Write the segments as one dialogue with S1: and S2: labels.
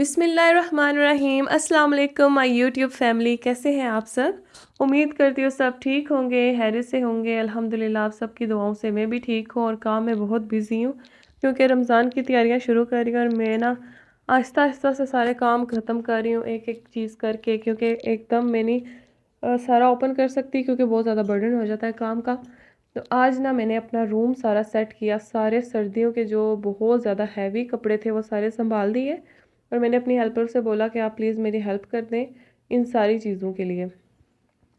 S1: बिस्मिल्लाहिर्रहमानिर्रहीम। अस्सलाम वालेकुम माय यूट्यूब फैमिली, कैसे हैं आप सब। उम्मीद करती हूँ सब ठीक होंगे, हैरियत से होंगे। अल्हम्दुलिल्लाह आप सबकी दुआओं से मैं भी ठीक हूँ और काम में बहुत बिज़ी हूँ क्योंकि रमज़ान की तैयारियाँ शुरू कर रही हूँ और मैं ना आहिस्ता आहिस्ता से सारे काम ख़त्म कर रही हूँ एक एक चीज़ करके, क्योंकि एकदम मैं नहीं सारा ओपन कर सकती क्योंकि बहुत ज़्यादा बर्डन हो जाता है काम का। तो आज ना मैंने अपना रूम सारा सेट किया, सारे सर्दियों के जो बहुत ज़्यादा हैवी कपड़े थे वो सारे संभाल दिए और मैंने अपनी हेल्पर से बोला कि आप प्लीज़ मेरी हेल्प कर दें इन सारी चीज़ों के लिए।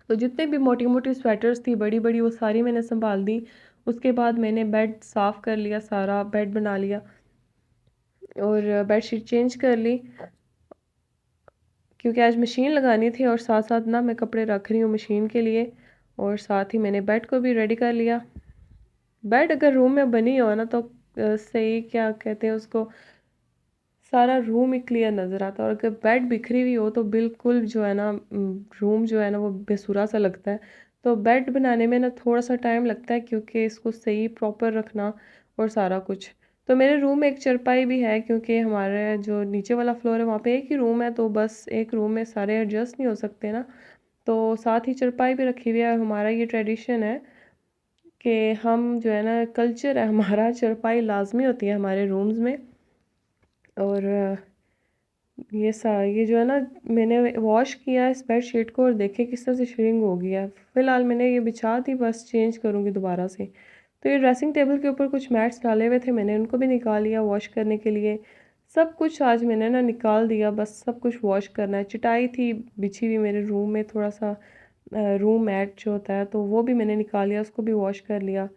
S1: तो जितने भी मोटी मोटी स्वेटर्स थी बड़ी बड़ी वो सारी मैंने संभाल दी। उसके बाद मैंने बेड साफ़ कर लिया, सारा बेड बना लिया और बेडशीट चेंज कर ली क्योंकि आज मशीन लगानी थी और साथ साथ ना मैं कपड़े रख रही हूँ मशीन के लिए। और साथ ही मैंने बेड को भी रेडी कर लिया। बेड अगर रूम में बनी हो ना तो सही क्या कहते हैं उसको, सारा रूम ही क्लियर नज़र आता है। और अगर बेड बिखरी हुई हो तो बिल्कुल जो है ना रूम जो है ना वो बेसुरा सा लगता है। तो बेड बनाने में ना थोड़ा सा टाइम लगता है क्योंकि इसको सही प्रॉपर रखना और सारा कुछ। तो मेरे रूम में एक चारपाई भी है क्योंकि हमारे जो नीचे वाला फ्लोर है वहाँ पे एक ही रूम है, तो बस एक रूम में सारे एडजस्ट नहीं हो सकते ना। तो साथ ही चारपाई भी रखी हुई है और हमारा ये ट्रेडिशन है कि हम जो है ना कल्चर है हमारा, चारपाई लाजमी होती है हमारे रूम्स में। और ये जो है ना मैंने वॉश किया इस बेड शीट को और देखे किस तरह से श्रिंक हो गया। फ़िलहाल मैंने ये बिछा दी, बस चेंज करूँगी दोबारा से। तो ये ड्रेसिंग टेबल के ऊपर कुछ मैट्स डाले हुए थे, मैंने उनको भी निकाल लिया वॉश करने के लिए। सब कुछ आज मैंने ना निकाल दिया, बस सब कुछ वॉश करना है। चटाई थी बिछी हुई मेरे रूम में, थोड़ा सा रूम मैट जो होता है तो वो भी मैंने निकाल लिया, उसको भी वॉश कर लिया।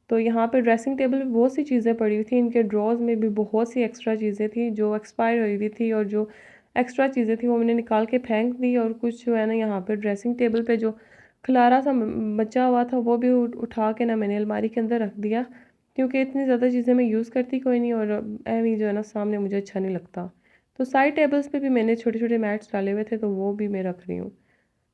S1: तो यहाँ पे ड्रेसिंग टेबल पे बहुत सी चीज़ें पड़ी हुई थी, इनके ड्रॉर्स में भी बहुत सी एक्स्ट्रा चीज़ें थी जो एक्सपायर हुई हुई थी और जो एक्स्ट्रा चीज़ें थी वो मैंने निकाल के फेंक दी। और कुछ जो है ना यहाँ पे ड्रेसिंग टेबल पे जो खलारा सा बचा हुआ था वो भी उठा के ना मैंने अलमारी के अंदर रख दिया क्योंकि इतनी ज़्यादा चीज़ें मैं यूज़ करती कोई नहीं और ऐਵੇਂ जो है ना सामने मुझे अच्छा नहीं लगता। तो साइड टेबल्स पे भी मैंने छोटे छोटे मैट्स डाले हुए थे तो वो भी मैं रख रही हूँ।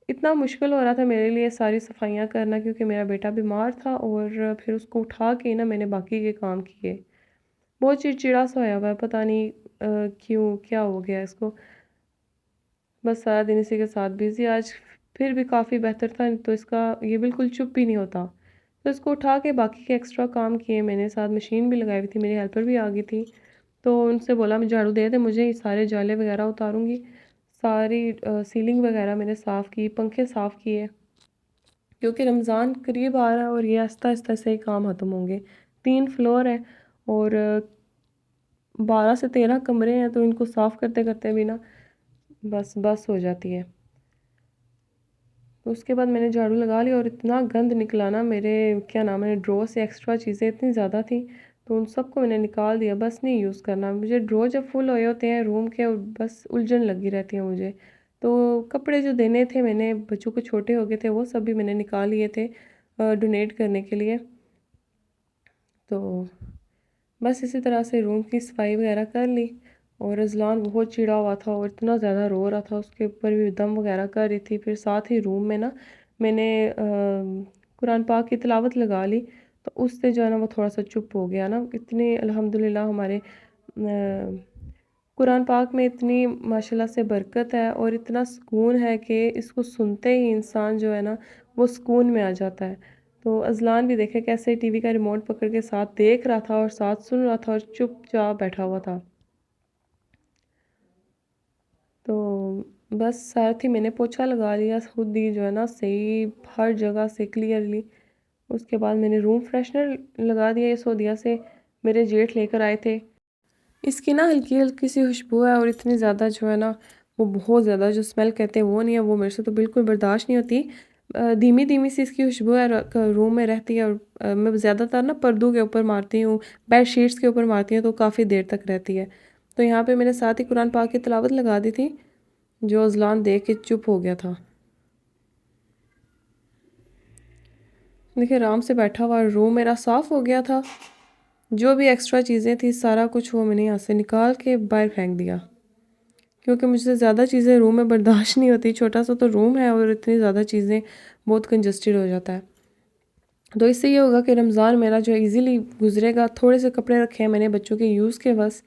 S1: इतना मुश्किल हो रहा था मेरे लिए सारी सफाइयाँ करना क्योंकि मेरा बेटा बीमार था और फिर उसको उठा के ना मैंने बाकी के काम किए। बहुत चिड़चिड़ा सा होया हुआ है, पता नहीं क्यों क्या हो गया इसको। बस सारा दिन इसी के साथ बिज़ी। आज फिर भी काफ़ी बेहतर था, तो इसका ये बिल्कुल चुप भी नहीं होता। तो इसको उठा के बाकी के एक्स्ट्रा काम किए मैंने, साथ मशीन भी लगाई हुई थी, मेरी हेल्पर भी आ गई थी। तो उनसे बोला मैं झाड़ू दे दे मुझे, ये सारे जाले वगैरह उतारूँगी। सारी सीलिंग वगैरह मैंने साफ़ की, पंखे साफ़ किए क्योंकि रमज़ान करीब आ रहा है और ये आहिस्ता-आहिस्ता से ही काम ख़त्म होंगे। 3 फ्लोर है और 12 से 13 कमरे हैं, तो इनको साफ़ करते-करते भी ना बस हो जाती है। तो उसके बाद मैंने झाड़ू लगा लिया और इतना गंद निकला ना मेरे क्या नाम है ड्रॉर से, एक्स्ट्रा चीज़ें इतनी ज़्यादा थी तो उन सबको मैंने निकाल दिया, बस नहीं यूज़ करना मुझे। ड्रॉर जब फुल हुए होते हैं रूम के और बस उलझन लगी रहती है मुझे। तो कपड़े जो देने थे मैंने, बच्चों को छोटे हो गए थे, वो सब भी मैंने निकाल लिए थे डोनेट करने के लिए। तो बस इसी तरह से रूम की सफाई वगैरह कर ली। और रज़लान बहुत चिढ़ा हुआ था और इतना ज़्यादा रो रहा था, उसके ऊपर भी दम वगैरह कर रही थी। फिर साथ ही रूम में ना मैंने कुरान पाक की तिलावत लगा ली, तो उससे जो है ना वो थोड़ा सा चुप हो गया ना। इतने अल्हम्दुलिल्लाह हमारे कुरान पाक में इतनी माशाल्लाह से बरकत है और इतना सुकून है कि इसको सुनते ही इंसान जो है ना वो सुकून में आ जाता है। तो अज़लान भी देखे कैसे टीवी का रिमोट पकड़ के साथ देख रहा था और साथ सुन रहा था और चुपचाप बैठा हुआ था। तो बस साथ ही मैंने पोछा लगा लिया खुद ही जो है ना सही हर जगह से क्लियरली। उसके बाद मैंने रूम फ्रेशनर लगा दिया, ये सऊदीया से मेरे जेठ लेकर आए थे। इसकी ना हल्की हल्की सी खुशबू है और इतनी ज़्यादा जो है ना वो बहुत ज़्यादा जो स्मेल कहते हैं वो नहीं है, वो मेरे से तो बिल्कुल बर्दाश्त नहीं होती। धीमी धीमी सी इसकी खुशबू है, रूम में रहती है। और मैं ज़्यादातर ना पर्दों के ऊपर मारती हूँ, बेड शीट्स के ऊपर मारती हूँ तो काफ़ी देर तक रहती है। तो यहाँ पे मैंने साथ ही कुरान पाक की तिलावत लगा दी थी, जो अज़लान देख के चुप हो गया था। देखिए आराम से बैठा हुआ, रूम मेरा साफ़ हो गया था। जो भी एक्स्ट्रा चीज़ें थी सारा कुछ वो मैंने यहाँ से निकाल के बाहर फेंक दिया क्योंकि मुझसे ज़्यादा चीज़ें रूम में बर्दाश्त नहीं होती। छोटा सा तो रूम है और इतनी ज़्यादा चीज़ें बहुत कंजस्टेड हो जाता है। तो इससे ये होगा कि रमज़ान मेरा जो इजीली गुजरेगा। थोड़े से कपड़े रखे हैं मैंने बच्चों के यूज़ के बस,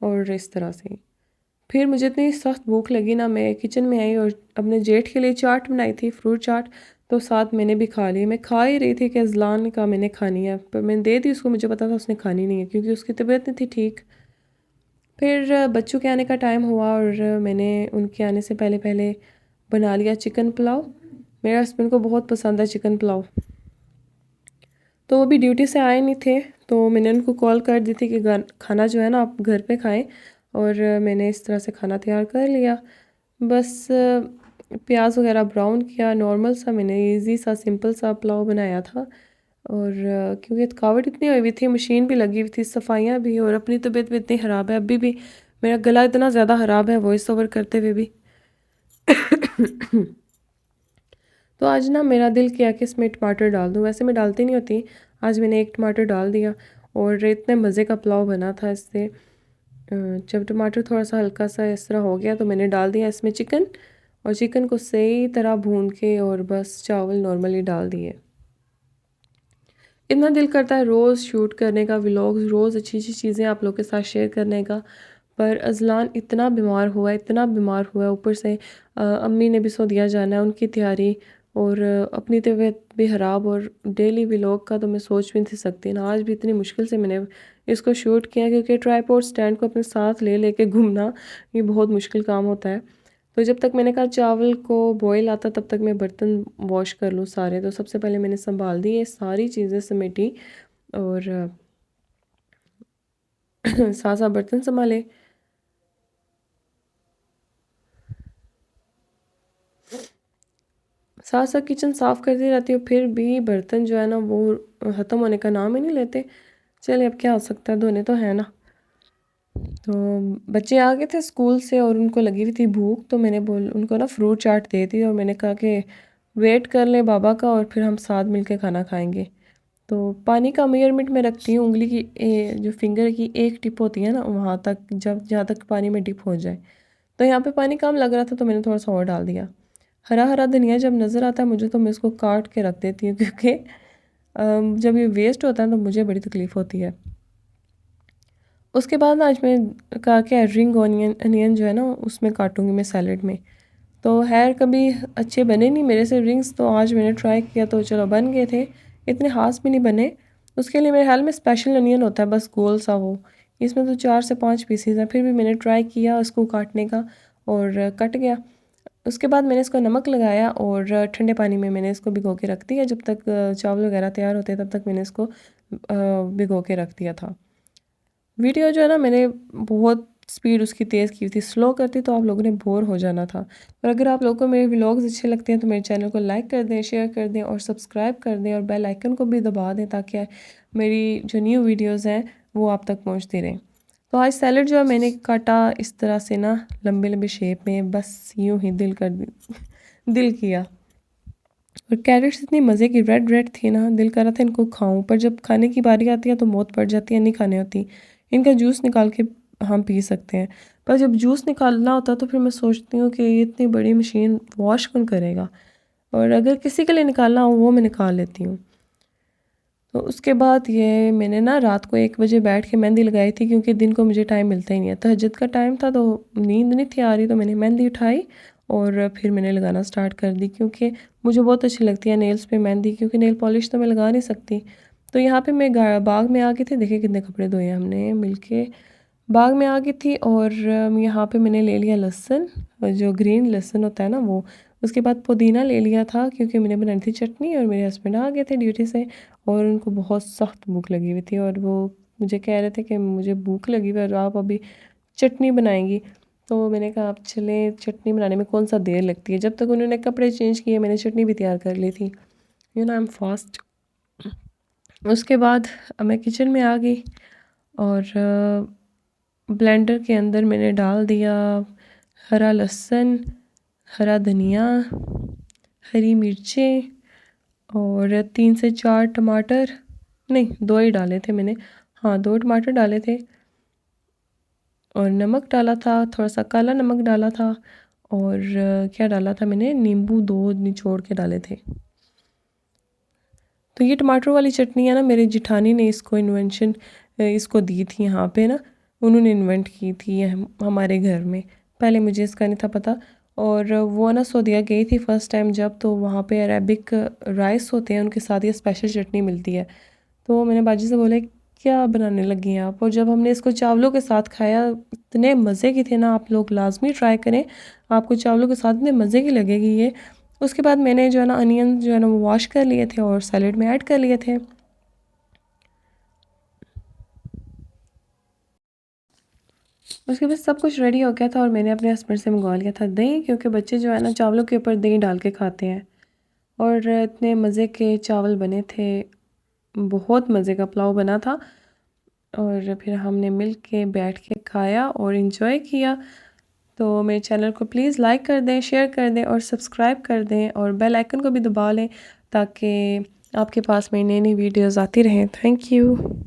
S1: और इस तरह से। फिर मुझे इतनी सख्त भूख लगी ना, मैं किचन में आई और अपने जेठ के लिए चाट बनाई थी, फ्रूट चाट। तो साथ मैंने भी खा ली। मैं खा ही रही थी कि अज़लान का मैंने खानी है, पर मैंने दे दी उसको, मुझे पता था उसने खानी नहीं है क्योंकि उसकी तबीयत नहीं थी ठीक। फिर बच्चों के आने का टाइम हुआ और मैंने उनके आने से पहले पहले बना लिया चिकन पुलाव। मेरे हस्बैंड को बहुत पसंद है चिकन पुलाव। तो वो भी ड्यूटी से आए नहीं थे, तो मैंने उनको कॉल कर दी थी कि खाना जो है ना आप घर पे खाएं। और मैंने इस तरह से खाना तैयार कर लिया। बस प्याज वगैरह ब्राउन किया, नॉर्मल सा मैंने इजी सा सिंपल सा पुलाव बनाया था। और क्योंकि थकावट इतनी हुई हुई थी, मशीन भी लगी हुई थी, सफाइयाँ भी, और अपनी तबीयत भी इतनी ख़राब है अभी भी। मेरा गला इतना ज़्यादा ख़राब है वॉइस ओवर करते हुए भी। तो आज ना मेरा दिल किया कि इसमें टमाटर डाल दूँ, वैसे मैं डालती नहीं होती। आज मैंने एक टमाटर डाल दिया और इतने मज़े का पुलाव बना था इससे। जब टमाटर थोड़ा सा हल्का सा इस तरह हो गया तो मैंने डाल दिया इसमें चिकन, और चिकन को सही तरह भून के और बस चावल नॉर्मली डाल दिए। इतना दिल करता है रोज़ शूट करने का व्लॉग्स, रोज़ अच्छी अच्छी चीज़ें आप लोग के साथ शेयर करने का, पर अज़लान इतना बीमार हुआ है, इतना बीमार हुआ है। ऊपर से अम्मी ने भी सऊदीया जाना है, उनकी तैयारी, और अपनी तबीयत भी ख़राब, और डेली व्लॉग का तो मैं सोच भी नहीं सकती ना। आज भी इतनी मुश्किल से मैंने इसको शूट किया क्योंकि ट्राइपॉड स्टैंड को अपने साथ ले लेके घूमना ये बहुत मुश्किल काम होता है। तो जब तक मैंने कहा चावल को बॉईल आता तब तक मैं बर्तन वॉश कर लूँ सारे। तो सबसे पहले मैंने संभाल दी ये सारी चीज़ें समेटी और साथ साथ बर्तन संभाले। साथ साथ किचन साफ़ करती रहती हूँ, फिर भी बर्तन जो है ना वो ख़त्म होने का नाम ही नहीं लेते। चलिए अब क्या हो सकता है, धोने तो है ना। तो बच्चे आ गए थे स्कूल से और उनको लगी हुई थी भूख, तो मैंने बोल उनको ना फ्रूट चाट दे दी और मैंने कहा कि वेट कर लें बाबा का और फिर हम साथ मिलके खाना खाएंगे। तो पानी का मेजरमेंट मैं रखती हूँ, उंगली की जो फिंगर की एक टिप होती है ना वहाँ तक, जब जहाँ तक पानी में डिप हो जाए। तो यहाँ पे पानी कम लग रहा था तो मैंने थोड़ा सा और डाल दिया। हरा हरा धनिया जब नज़र आता है मुझे तो मैं इसको काट के रख देती हूँ क्योंकि जब ये वेस्ट होता है तो मुझे बड़ी तकलीफ़ होती है। उसके बाद ना आज मैं कहा कि रिंग ऑनियन अनियन जो है ना उसमें काटूंगी मैं सैलड में। तो खैर कभी अच्छे बने नहीं मेरे से रिंग्स, तो आज मैंने ट्राई किया तो चलो बन गए थे। इतने खास भी नहीं बने। उसके लिए मेरे ख्याल में स्पेशल अनियन होता है बस गोल सा वो। इसमें तो 4 से 5 पीसीज हैं, फिर भी मैंने ट्राई किया उसको काटने का और कट गया। उसके बाद मैंने इसको नमक लगाया और ठंडे पानी में मैंने इसको भिगो के रख दिया। जब तक चावल वगैरह तैयार होते तब तक मैंने इसको भिगो के रख दिया था। वीडियो जो है ना मैंने बहुत स्पीड उसकी तेज़ की थी, स्लो करती तो आप लोगों ने बोर हो जाना था। और अगर आप लोगों को मेरे व्लॉग्स अच्छे लगते हैं तो मेरे चैनल को लाइक कर दें, शेयर कर दें और सब्सक्राइब कर दें और बेल आइकन को भी दबा दें ताकि मेरी जो न्यू वीडियोज़ हैं वो आप तक पहुँचती रहें। तो आज सैलड जो है मैंने काटा इस तरह से ना लंबे लंबे शेप में, बस यूँ ही दिल कर दिल किया। और कैरेट्स इतनी मज़े की रेड रेड थी ना, दिल कर रहा था इनको खाऊं, पर जब खाने की बारी आती है तो मौत पड़ जाती है, नहीं खाने होती। इनका जूस निकाल के हम पी सकते हैं, पर जब जूस निकालना होता है तो फिर मैं सोचती हूँ कि ये इतनी बड़ी मशीन वॉश कौन करेगा, और अगर किसी के लिए निकालना हो वो मैं निकाल लेती हूँ। तो उसके बाद ये मैंने ना रात को 1 बजे बैठ के मेहंदी लगाई थी क्योंकि दिन को मुझे टाइम मिलता ही नहीं है। तहज्जुद का टाइम था तो नींद नहीं थी आ रही, तो मैंने मेहंदी उठाई और फिर मैंने लगाना स्टार्ट कर दी क्योंकि मुझे बहुत अच्छी लगती है नेल्स पे मेहंदी, क्योंकि नेल पॉलिश तो मैं लगा नहीं सकती। तो यहाँ पे मैं बाग में आ गई थी, देखिए कितने कपड़े धोए हमने मिलके। बाग में आ गई थी और यहाँ पे मैंने ले लिया लहसुन, जो ग्रीन लहसुन होता है ना वो। उसके बाद पुदीना ले लिया था क्योंकि मैंने बनाई थी चटनी, और मेरे हस्बैंड आ गए थे ड्यूटी से और उनको बहुत सख्त भूख लगी हुई थी और वो मुझे कह रहे थे कि मुझे भूख लगी हुई है और आप अभी चटनी बनाएंगी। तो मैंने कहा आप चले, चटनी बनाने में कौन सा देर लगती है। जब तक उन्होंने कपड़े चेंज किए मैंने चटनी भी तैयार कर ली थी। You know I am fast. उसके बाद मैं किचन में आ गई और ब्लेंडर के अंदर मैंने डाल दिया हरा लहसुन, हरा धनिया, हरी मिर्चें और 3 से 4 टमाटर, नहीं 2 ही डाले थे मैंने, हाँ 2 टमाटर डाले थे, और नमक डाला था, थोड़ा सा काला नमक डाला था, और क्या डाला था मैंने, नींबू 2 निचोड़ के डाले थे। तो ये टमाटर वाली चटनी है ना, मेरे जिठानी ने इसको इन्वेंशन इसको दी थी यहाँ पे ना। उन्होंने इन्वेंट की थी हमारे घर में। पहले मुझे इसका नहीं था पता। और वो ना सऊदीया गई थी फ़र्स्ट टाइम जब, तो वहाँ पे अरेबिक राइस होते हैं, उनके साथ ये स्पेशल चटनी मिलती है। तो मैंने बाजी से बोला क्या बनाने लगी हैं आप। और जब हमने इसको चावलों के साथ खाया इतने मज़े की थे ना, आप लोग लाजमी ट्राई करें, आपको चावलों के साथ इतने मज़े की लगेगी ये। उसके बाद मैंने जो है ना अनियन जो है ना वो वॉश कर लिए थे और सैलेड में ऐड कर लिए थे। उसके बाद सब कुछ रेडी हो गया था और मैंने अपने हस्बैंड से मंगवा लिया था दही, क्योंकि बच्चे जो है ना चावलों के ऊपर दही डाल के खाते हैं। और इतने मज़े के चावल बने थे, बहुत मज़े का पुलाव बना था। और फिर हमने मिल के बैठ के खाया और इन्जॉय किया। तो मेरे चैनल को प्लीज़ लाइक कर दें, शेयर कर दें और सब्सक्राइब कर दें, और बेल आइकन को भी दबा लें ताकि आपके पास मेरी नई नई वीडियोज़ आती रहें। Thank you.